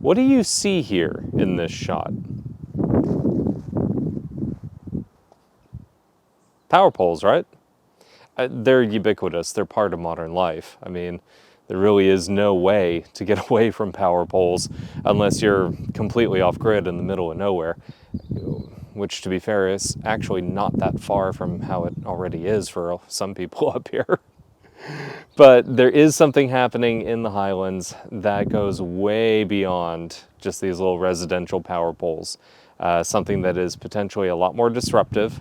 What do you see here in this shot? Power poles, right? They're ubiquitous. They're part of modern life. I mean, there really is no way to get away from power poles unless you're completely off-grid in the middle of nowhere, which, to be fair, is actually not that far from how it already is for some people up here. But there is something happening in the Highlands that goes way beyond just these little residential power poles. Something that is potentially a lot more disruptive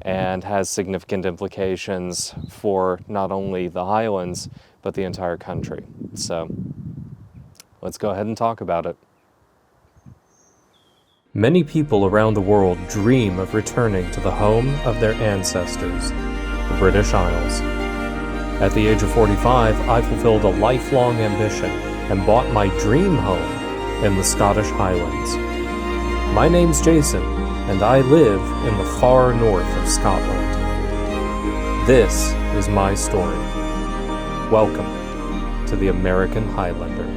and has significant implications for not only the Highlands, but the entire country. So let's go ahead and talk about it. Many people around the world dream of returning to the home of their ancestors, the British Isles. At the age of 45, I fulfilled a lifelong ambition and bought my dream home in the Scottish Highlands. My name's Jason, and I live in the far north of Scotland. This is my story. Welcome to the American Highlander.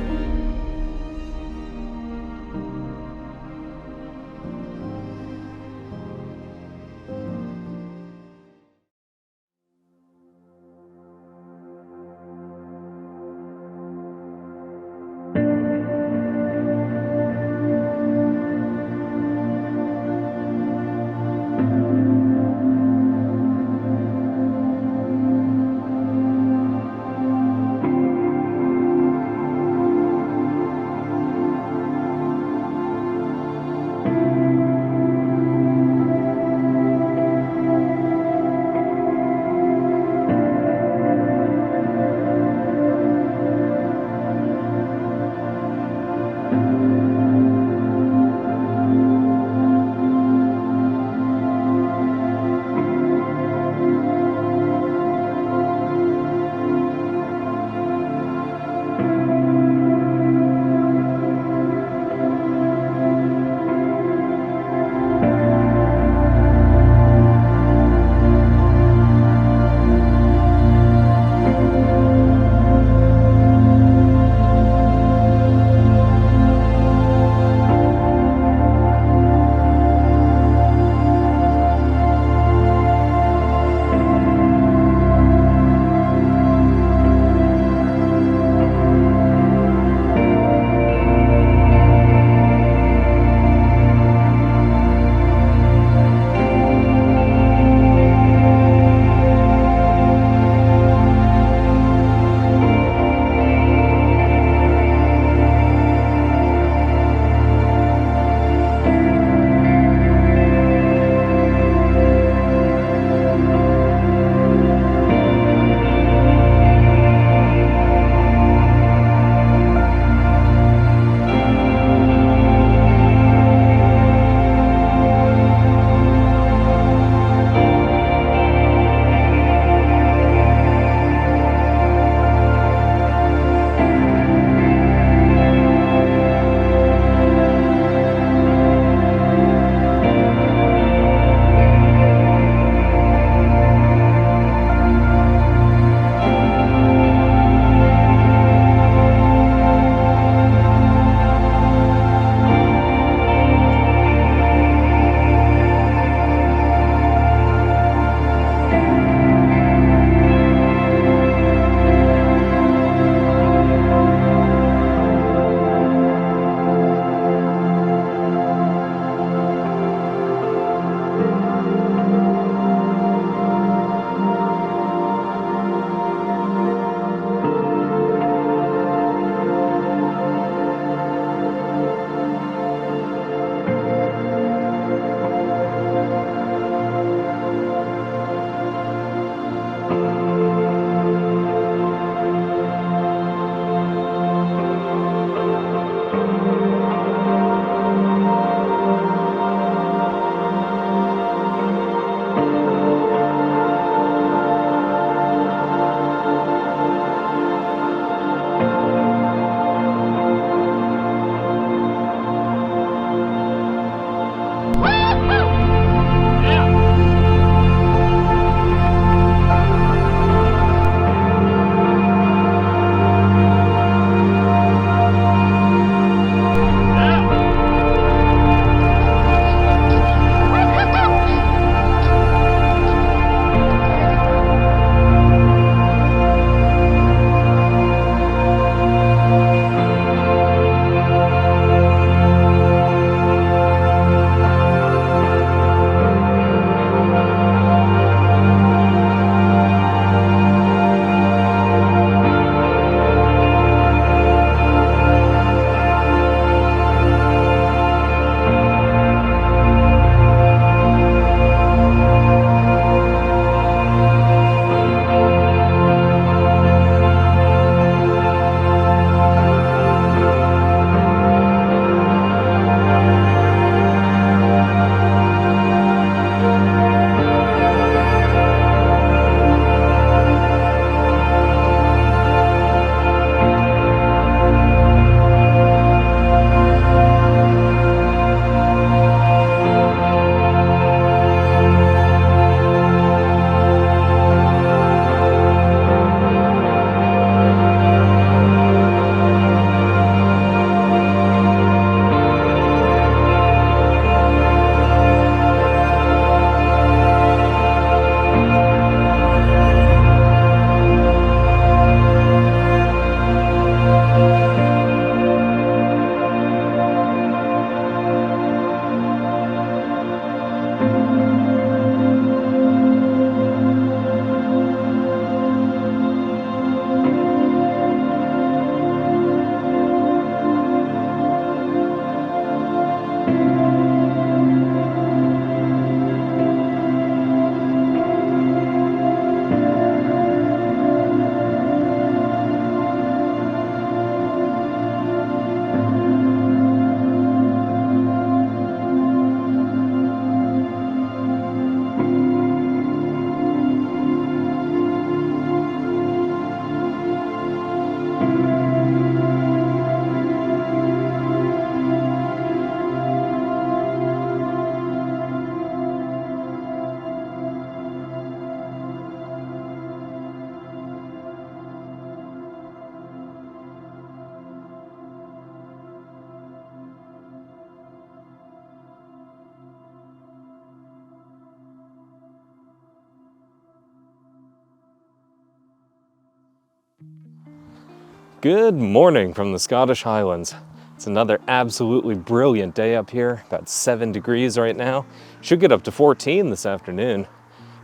Good morning from the Scottish Highlands. It's another absolutely brilliant day up here, about 7 degrees right now. Should get up to 14 this afternoon.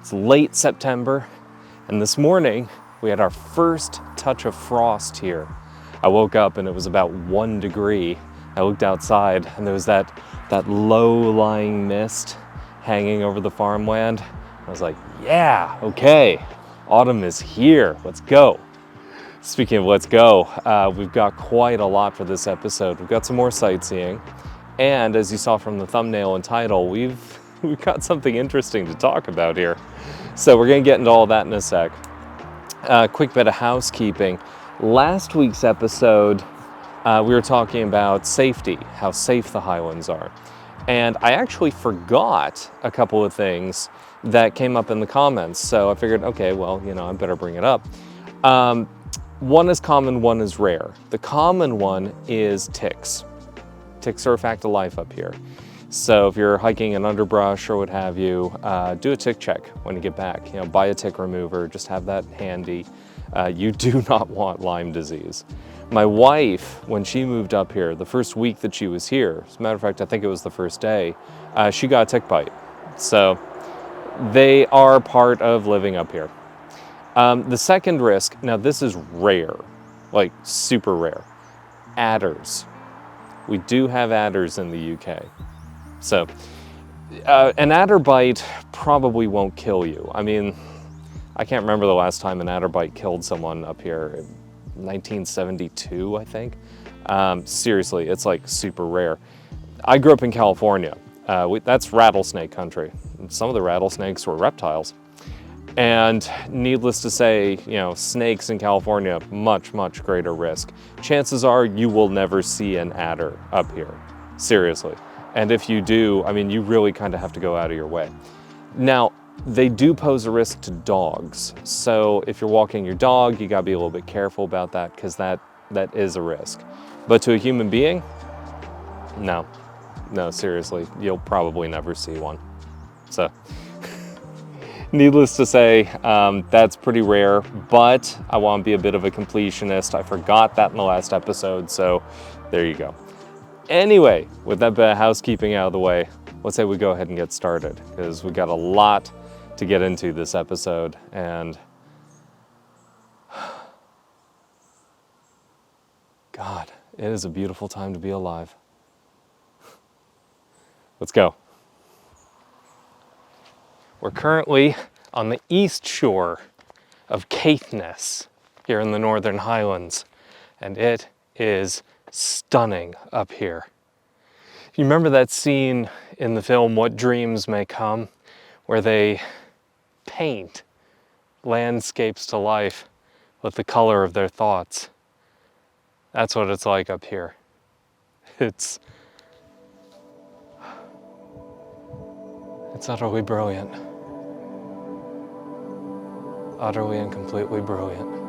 It's late September, and this morning we had our first touch of frost here. I woke up and it was about 1 degree. I looked outside and there was that low-lying mist hanging over the farmland. I was like, yeah, okay, autumn is here, let's go. Speaking of let's go, we've got quite a lot for this episode. We've got some more sightseeing, and as you saw from the thumbnail and title, we've got something interesting to talk about here. So we're gonna get into all that in a sec. Quick bit of housekeeping. Last week's episode, we were talking about safety, how safe the Highlands are. And I actually forgot a couple of things that came up in the comments. So I figured, okay, well, I better bring it up. One is common, one is rare. The common one is ticks. Ticks are a fact of life up here. So if you're hiking an underbrush or what have you, do a tick check when you get back. Buy a tick remover, just have that handy. You do not want Lyme disease. My wife, when she moved up here, the first week that she was here, as a matter of fact, I think it was the first day, she got a tick bite. So they are part of living up here. The second risk, now this is rare, like super rare, adders. We do have adders in the UK. So an adder bite probably won't kill you. I mean, I can't remember the last time an adder bite killed someone up here, in 1972, I think. Seriously, it's like super rare. I grew up in California. That's rattlesnake country. Some of the rattlesnakes were reptiles. And needless to say, snakes in California, much, much greater risk. Chances are you will never see an adder up here, seriously. And if you do, I mean, you really kind of have to go out of your way. Now, they do pose a risk to dogs. So if you're walking your dog, you gotta be a little bit careful about that because that is a risk. But to a human being, no, seriously, you'll probably never see one. So. Needless to say, that's pretty rare, but I want to be a bit of a completionist. I forgot that in the last episode, so there you go. Anyway, with that bit of housekeeping out of the way, let's say we go ahead and get started, because we got a lot to get into this episode, and God, it is a beautiful time to be alive. Let's go. We're currently on the east shore of Caithness here in the Northern Highlands, and it is stunning up here. You remember that scene in the film What Dreams May Come, where they paint landscapes to life with the color of their thoughts? That's what it's like up here. It's utterly brilliant. Utterly and completely brilliant.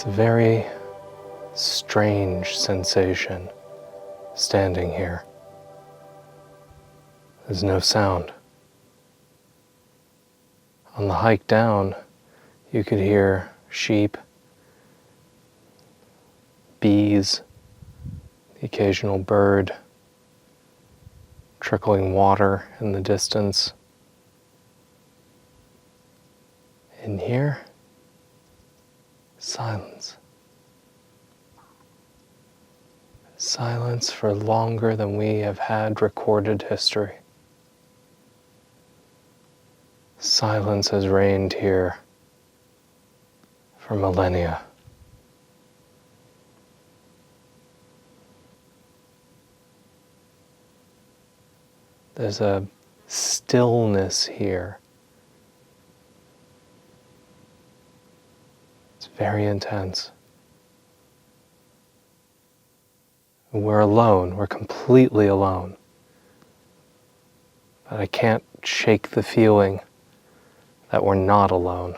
It's a very strange sensation standing here. There's no sound. On the hike down, you could hear sheep, bees, the occasional bird, trickling water in the distance. In here, silence. Silence for longer than we have had recorded history. Silence has reigned here for millennia. There's a stillness here. It's very intense. We're alone, we're completely alone. But I can't shake the feeling that we're not alone.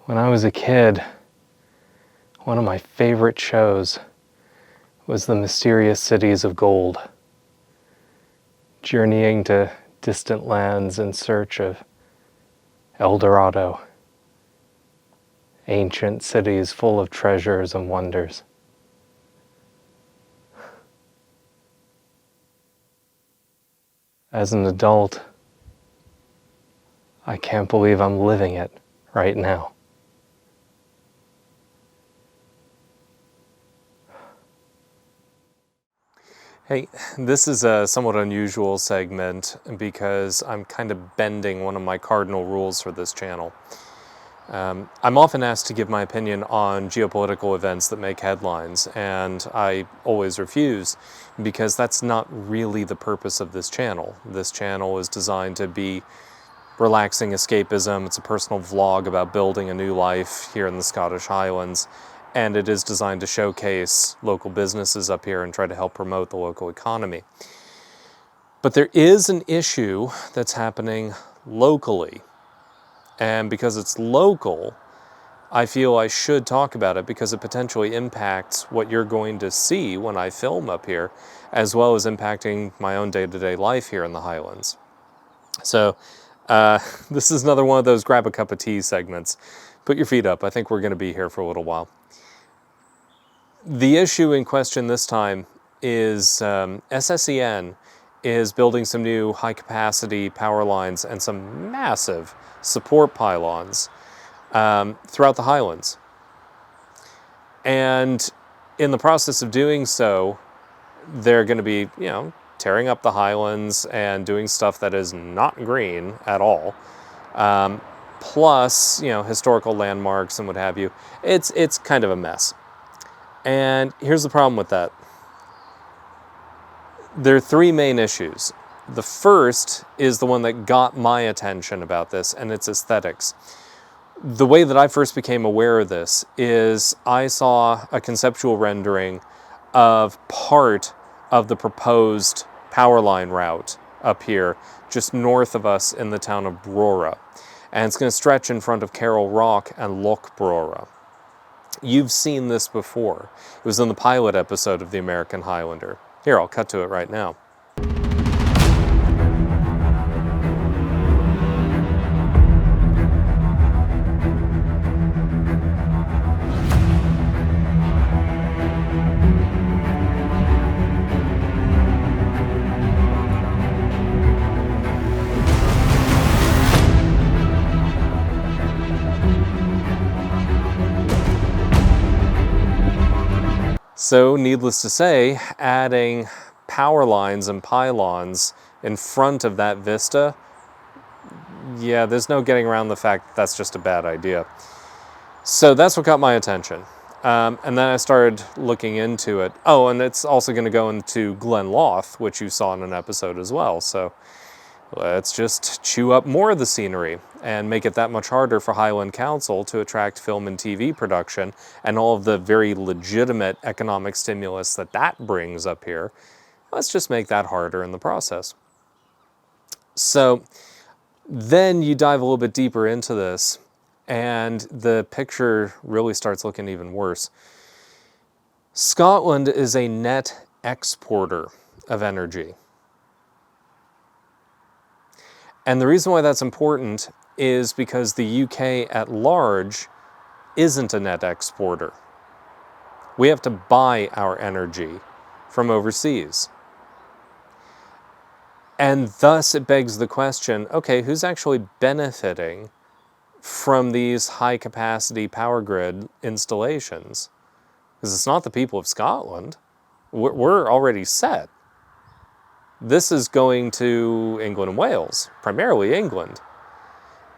When I was a kid, one of my favorite shows was The Mysterious Cities of Gold, journeying to distant lands in search of El Dorado, ancient cities full of treasures and wonders. As an adult, I can't believe I'm living it right now. Hey, this is a somewhat unusual segment because I'm kind of bending one of my cardinal rules for this channel. I'm often asked to give my opinion on geopolitical events that make headlines, and I always refuse because that's not really the purpose of this channel. This channel is designed to be relaxing escapism. It's a personal vlog about building a new life here in the Scottish Highlands, and it is designed to showcase local businesses up here and try to help promote the local economy. But there is an issue that's happening locally, and because it's local, I feel I should talk about it because it potentially impacts what you're going to see when I film up here, as well as impacting my own day-to-day life here in the Highlands. So this is another one of those grab a cup of tea segments. Put your feet up. I think we're going to be here for a little while. The issue in question this time is SSEN is building some new high-capacity power lines and some massive support pylons throughout the Highlands. And in the process of doing so, they're going to be, tearing up the Highlands and doing stuff that is not green at all. Plus, historical landmarks and what have you. It's kind of a mess. And here's the problem with that. There are three main issues. The first is the one that got my attention about this, and it's aesthetics. The way that I first became aware of this is I saw a conceptual rendering of part of the proposed power line route up here, just north of us in the town of Brora. And it's going to stretch in front of Carroll Rock and Loch Brora. You've seen this before. It was in the pilot episode of The American Highlander. Here, I'll cut to it right now. So, needless to say, adding power lines and pylons in front of that vista, yeah, there's no getting around the fact that that's just a bad idea. So that's what got my attention. And then I started looking into it. Oh, and it's also going to go into Glenloth, which you saw in an episode as well. So let's just chew up more of the scenery and make it that much harder for Highland Council to attract film and TV production and all of the very legitimate economic stimulus that brings up here. Let's just make that harder in the process. So then you dive a little bit deeper into this, and the picture really starts looking even worse. Scotland is a net exporter of energy. And the reason why that's important is because the UK at large isn't a net exporter. We have to buy our energy from overseas. And thus it begs the question, okay, who's actually benefiting from these high-capacity power grid installations? Because it's not the people of Scotland. We're already set. This is going to England and Wales, primarily England.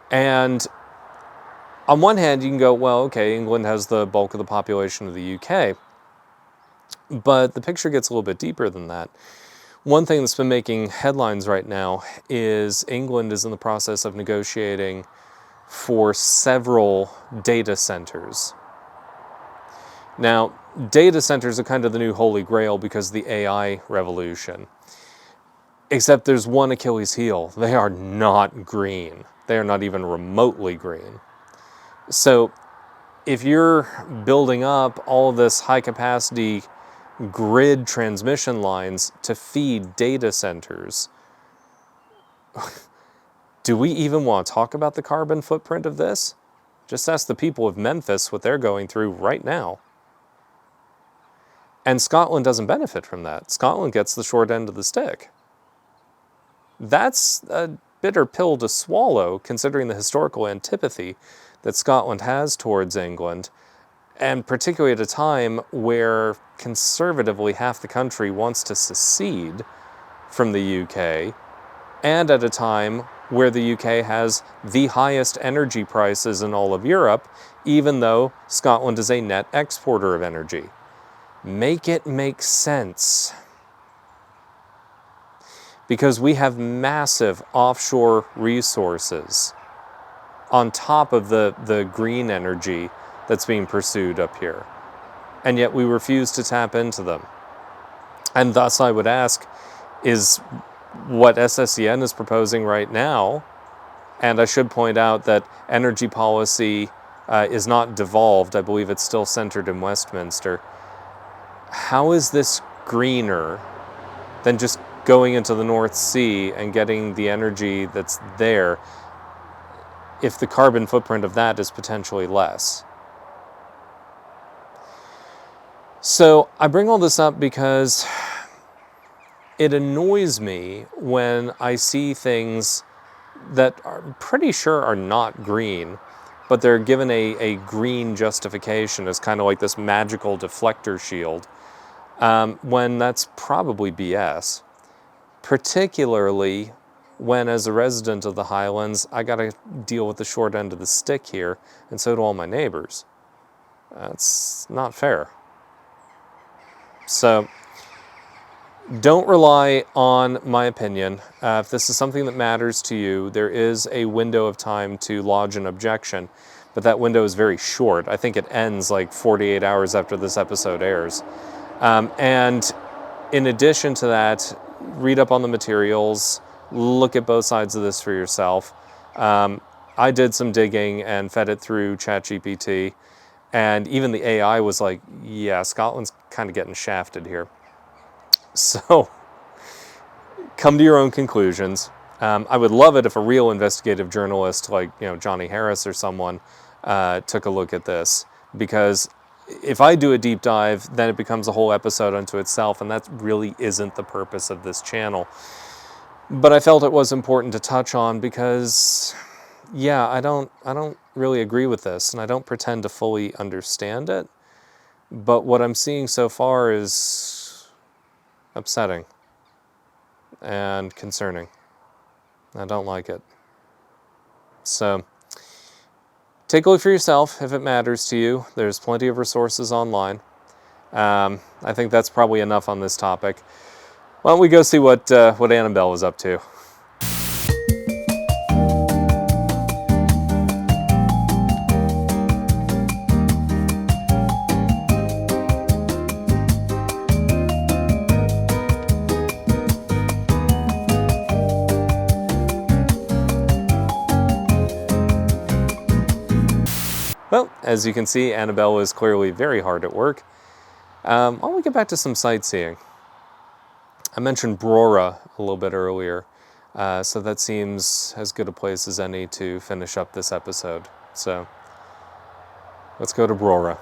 And on one hand, you can go, well, okay, England has the bulk of the population of the UK. But the picture gets a little bit deeper than that. One thing that's been making headlines right now is England is in the process of negotiating for several data centers. Now, data centers are kind of the new holy grail because of the AI revolution. Except there's one Achilles heel. They are not green. They are not even remotely green. So if you're building up all this high-capacity grid transmission lines to feed data centers, do we even want to talk about the carbon footprint of this? Just ask the people of Memphis what they're going through right now. And Scotland doesn't benefit from that. Scotland gets the short end of the stick. That's a bitter pill to swallow, considering the historical antipathy that Scotland has towards England, and particularly at a time where conservatively half the country wants to secede from the UK, and at a time where the UK has the highest energy prices in all of Europe, even though Scotland is a net exporter of energy. Make it make sense. Because we have massive offshore resources on top of the green energy that's being pursued up here. and yet we refuse to tap into them. And thus I would ask, is what SSEN is proposing right now, and I should point out that energy policy is not devolved, I believe it's still centered in Westminster. How is this greener than just going into the North Sea and getting the energy that's there if the carbon footprint of that is potentially less? So I bring all this up because it annoys me when I see things that I'm pretty sure are not green, but they're given a green justification as kind of like this magical deflector shield, when that's probably BS. Particularly when, as a resident of the Highlands, I got to deal with the short end of the stick here, and so do all my neighbors. That's not fair. So don't rely on my opinion. If this is something that matters to you, there is a window of time to lodge an objection, but that window is very short. I think it ends like 48 hours after this episode airs. And in addition to that, read up on the materials, look at both sides of this for yourself. I did some digging and fed it through ChatGPT, and even the AI was like, yeah, Scotland's kind of getting shafted here. So come to your own conclusions. I would love it if a real investigative journalist like Johnny Harris or someone took a look at this, because if I do a deep dive, then it becomes a whole episode unto itself, and that really isn't the purpose of this channel. But I felt it was important to touch on because, yeah, I don't really agree with this, and I don't pretend to fully understand it. But what I'm seeing so far is upsetting and concerning. I don't like it. So take a look for yourself if it matters to you. There's plenty of resources online. I think that's probably enough on this topic. Why don't we go see what Annabelle was up to? Well, as you can see, Annabelle is clearly very hard at work. Why don't we get back to some sightseeing? I mentioned Brora a little bit earlier, so that seems as good a place as any to finish up this episode. So let's go to Brora.